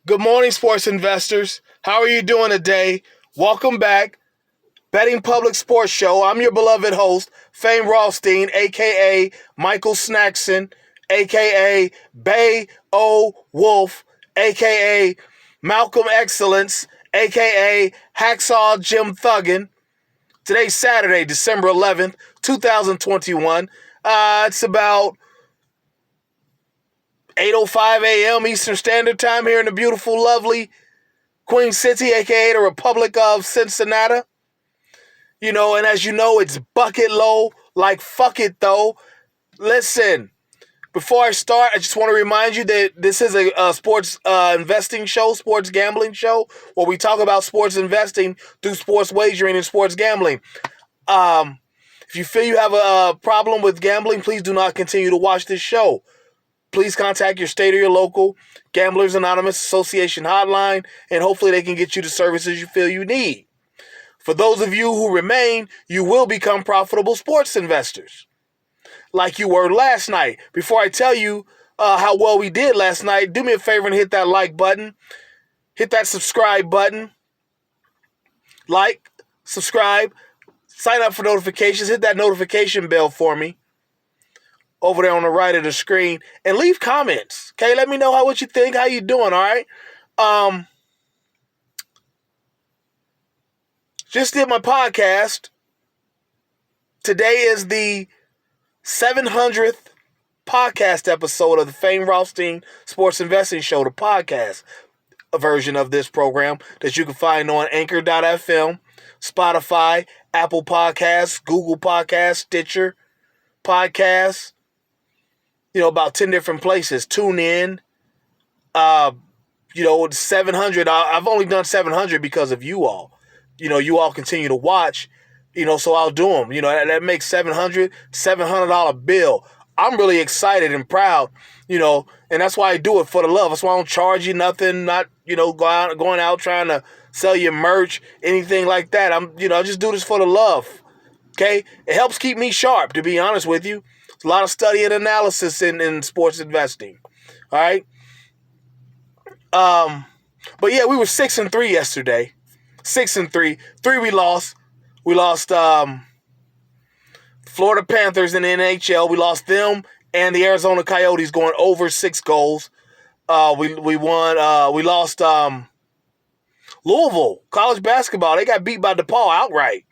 Good morning, sports investors. How are you doing today? Welcome back. Betting Public Sports Show. I'm your beloved host, Fame Rothstein, a.k.a. Michael Snackson, a.k.a. Bay O. Wolf, a.k.a. Malcolm Excellence, a.k.a. Hacksaw Jim Thuggin. Today's Saturday, December 11th, 2021. It's about 8:05 a.m. Eastern Standard Time here in the beautiful, lovely Queen City, a.k.a. the Republic of Cincinnati. And as you know, it's bucket low, like fuck it though. Listen, before I start, I just want to remind you that this is a sports investing show, sports gambling show, where we talk about sports investing through sports wagering and sports gambling. If you feel you have a problem with gambling, please do not continue to watch this show. Please contact your state or your local Gamblers Anonymous Association hotline, and hopefully they can get you the services you feel you need. For those of you who remain, you will become profitable sports investors, like you were last night. Before I tell you how well we did last night, do me a favor and hit that like button. Hit that subscribe button. Like, subscribe, sign up for notifications, hit that notification bell for me over there on the right of the screen, and leave comments. Okay, let me know what you think, how you doing, all right? Just did my podcast. Today is the 700th podcast episode of the Fame Rothstein Sports Investing Show, the podcast version of this program that you can find on Anchor.fm, Spotify, Apple Podcasts, Google Podcasts, Stitcher Podcasts, about 10 different places. Tune in. 700. I've only done 700 because of you all. You all continue to watch, so I'll do them. That makes $700 bill. I'm really excited and proud, and that's why I do it, for the love. That's why I don't charge you nothing, not, going out trying to sell you merch, anything like that. I just do this for the love, okay? It helps keep me sharp, to be honest with you. It's a lot of study and analysis in sports investing, all right? But yeah, we were 6-3 yesterday. 6-3. 3 we lost. We lost Florida Panthers in the NHL. We lost them and the Arizona Coyotes going over 6 goals. We won. We lost Louisville college basketball. They got beat by DePaul outright,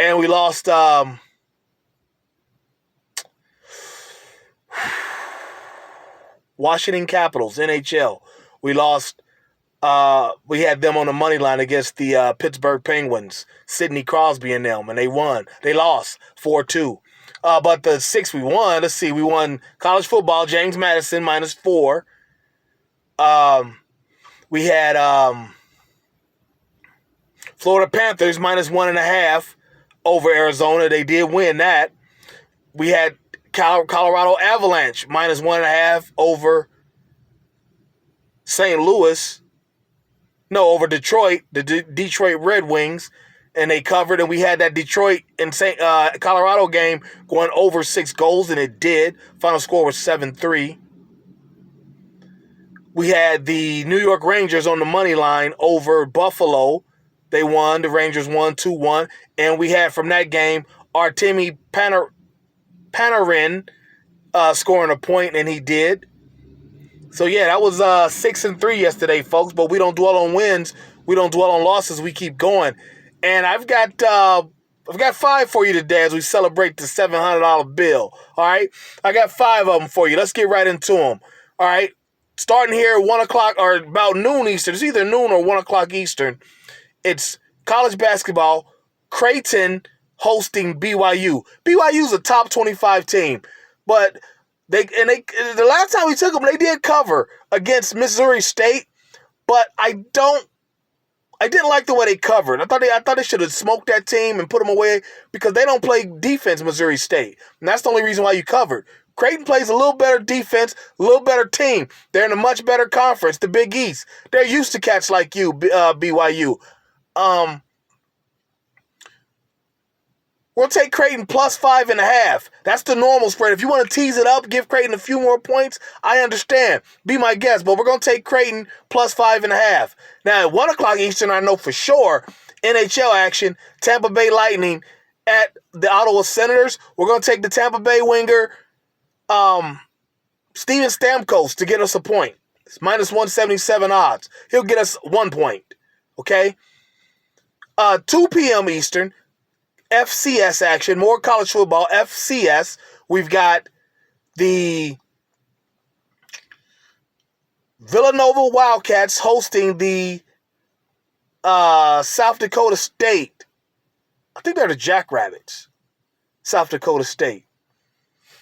and we lost. Washington Capitals, NHL. We lost. We had them on the money line against the Pittsburgh Penguins, Sidney Crosby and them, and they won. They lost 4-2. But the 6 we won, let's see, we won college football, James Madison -4. We had Florida Panthers -1.5 over Arizona. They did win that. We had Colorado Avalanche -1.5 over St. Louis. No, over Detroit, the Detroit Red Wings, and they covered. And we had that Detroit and Colorado game going over 6 goals, and it did. Final score was 7-3. We had the New York Rangers on the money line over Buffalo. They won. The Rangers won 2-1. And we had from that game Artemi Panarin scoring a point, and he did. So yeah, that was 6-3 yesterday, folks. But we don't dwell on wins. We don't dwell on losses. We keep going. And I've got 5 for you today as we celebrate the $700 bill. All right, I got 5 of them for you. Let's get right into them. All right, starting here at 1 o'clock or about noon Eastern. It's either noon or 1 o'clock Eastern. It's college basketball. Creighton hosting BYU. BYU's a top 25 team, but the last time we took them, they did cover against Missouri State, but I didn't like the way they covered. I thought they should have smoked that team and put them away because they don't play defense, Missouri State, and that's the only reason why you covered. Creighton plays a little better defense, a little better team. They're in a much better conference, the Big East. They're used to cats like you, BYU. We'll take Creighton plus 5.5. That's the normal spread. If you want to tease it up, give Creighton a few more points, I understand. Be my guest, but we're going to take Creighton plus 5.5. Now, at 1 o'clock Eastern, I know for sure, NHL action, Tampa Bay Lightning at the Ottawa Senators. We're going to take the Tampa Bay winger, Steven Stamkos, to get us a point. It's minus 177 odds. He'll get us 1 point. Okay? 2 p.m. Eastern, FCS action, more college football. FCS, we've got the Villanova Wildcats hosting the South Dakota State. I think they're the Jackrabbits, South Dakota State.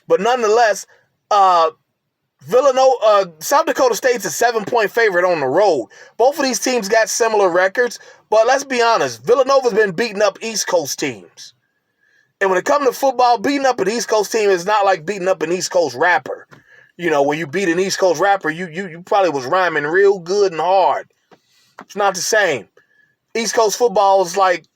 But nonetheless, South Dakota State's a 7-point favorite on the road. Both of these teams got similar records, but let's be honest, Villanova's been beating up East Coast teams. And when it comes to football, beating up an East Coast team is not like beating up an East Coast rapper. You know, when you beat an East Coast rapper, you probably was rhyming real good and hard. It's not the same. East Coast football is like,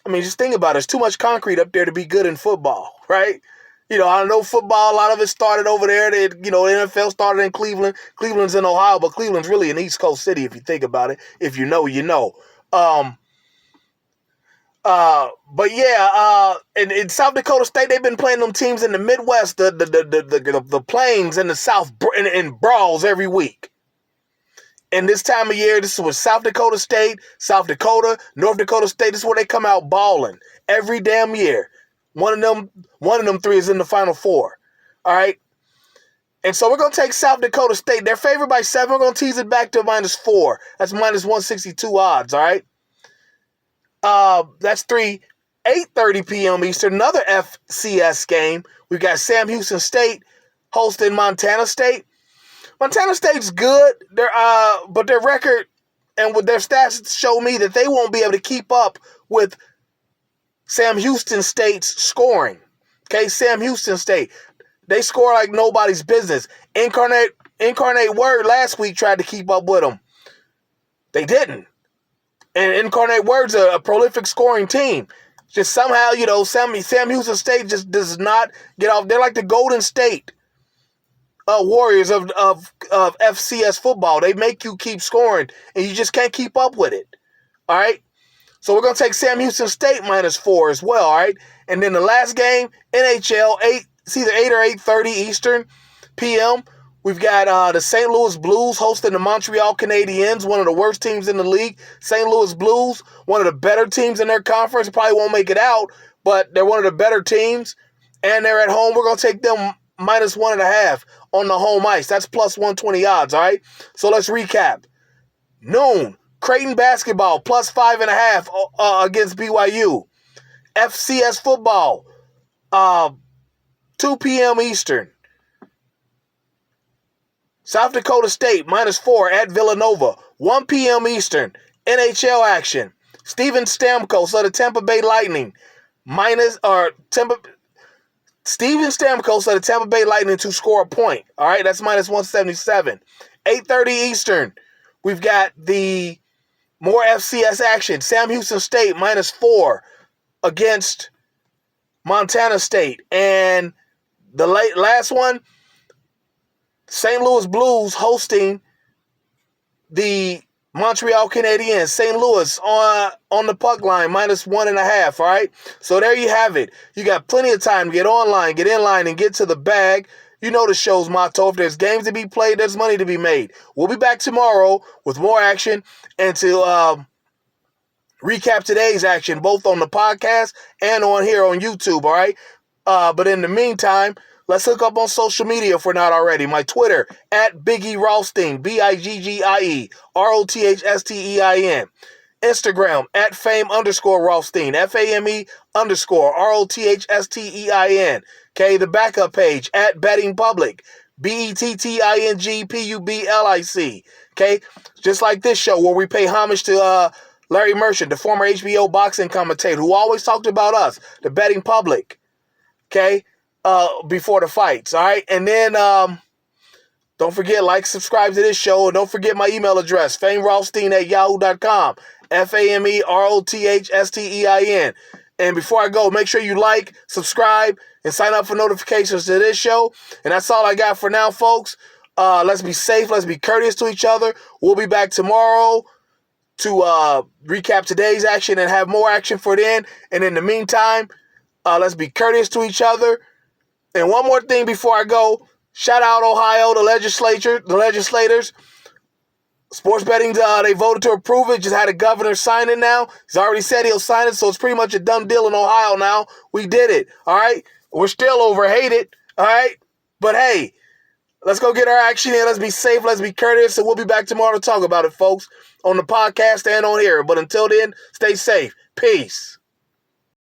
I mean, just think about it. There's too much concrete up there to be good in football, right? You know, I know football, a lot of it started over there. The NFL started in Cleveland. Cleveland's in Ohio, but Cleveland's really an East Coast city if you think about it. If you know, you know. But yeah, in South Dakota State, they've been playing them teams in the Midwest, the Plains, and the South in brawls every week. And this time of year, this is with South Dakota State, South Dakota, North Dakota State. This is where they come out balling every damn year. One of them three is in the Final Four. All right? And so we're going to take South Dakota State. They're favored by 7. We're going to tease it back to minus 4. That's minus 162 odds, all right? That's 3. 8:30 p.m. Eastern, another FCS game. We've got Sam Houston State hosting Montana State. Montana State's good, but their record and with their stats show me that they won't be able to keep up with Sam Houston State's scoring. Okay, Sam Houston State, they score like nobody's business. Incarnate Word last week tried to keep up with them. They didn't. And Incarnate Word's a prolific scoring team. Just somehow, Sam Houston State just does not get off. They're like the Golden State Warriors of FCS football. They make you keep scoring, and you just can't keep up with it. All right? So we're going to take Sam Houston State minus 4 as well, all right? And then the last game, NHL, it's either 8 or 8:30 Eastern p.m. We've got the St. Louis Blues hosting the Montreal Canadiens, one of the worst teams in the league. St. Louis Blues, one of the better teams in their conference. Probably won't make it out, but they're one of the better teams. And they're at home. We're going to take them minus 1.5 on the home ice. That's plus 120 odds, all right? So let's recap. Noon, Creighton basketball, plus 5.5 against BYU. FCS football, 2 p.m. Eastern. South Dakota State, minus 4 at Villanova. 1 p.m. Eastern. NHL action. Steven Stamkos of the Tampa Bay Lightning. Steven Stamkos of the Tampa Bay Lightning to score a point. All right, that's minus 177. 8:30 Eastern. We've got the more FCS action. Sam Houston State, minus 4 against Montana State. And the last one, St. Louis Blues hosting the Montreal Canadiens. St. Louis on the puck line, minus 1.5, all right? So there you have it. You got plenty of time to get online, get in line, and get to the bag. You know the show's motto. If there's games to be played, there's money to be made. We'll be back tomorrow with more action and to recap today's action, both on the podcast and on here on YouTube, all right? But in the meantime, let's hook up on social media if we're not already. My Twitter, at Biggie Rothstein, BIGGIE, ROTHSTEIN. Instagram, at Fame_Rothstein, FAME_ROTHSTEIN. Okay, the backup page, at Betting Public, BETTINGPUBLIC. Okay, just like this show where we pay homage to Larry Merchant, the former HBO boxing commentator who always talked about us, the Betting Public. Okay, before the fights, all right? And then don't forget, subscribe to this show, and don't forget my email address, famerothstein@yahoo.com, FAMEROTHSTEIN. And before I go, make sure you like, subscribe, and sign up for notifications to this show. And that's all I got for now, folks. Let's be safe. Let's be courteous to each other. We'll be back tomorrow to recap today's action and have more action for then. And in the meantime, let's be courteous to each other. And one more thing before I go. Shout out Ohio, the legislators. Sports betting, they voted to approve it. Just had a governor sign it now. He's already said he'll sign it, so it's pretty much a done deal in Ohio now. We did it, all right? We're still overhated, all right? But hey, let's go get our action in. Let's be safe. Let's be courteous. And we'll be back tomorrow to talk about it, folks, on the podcast and on here. But until then, stay safe. Peace.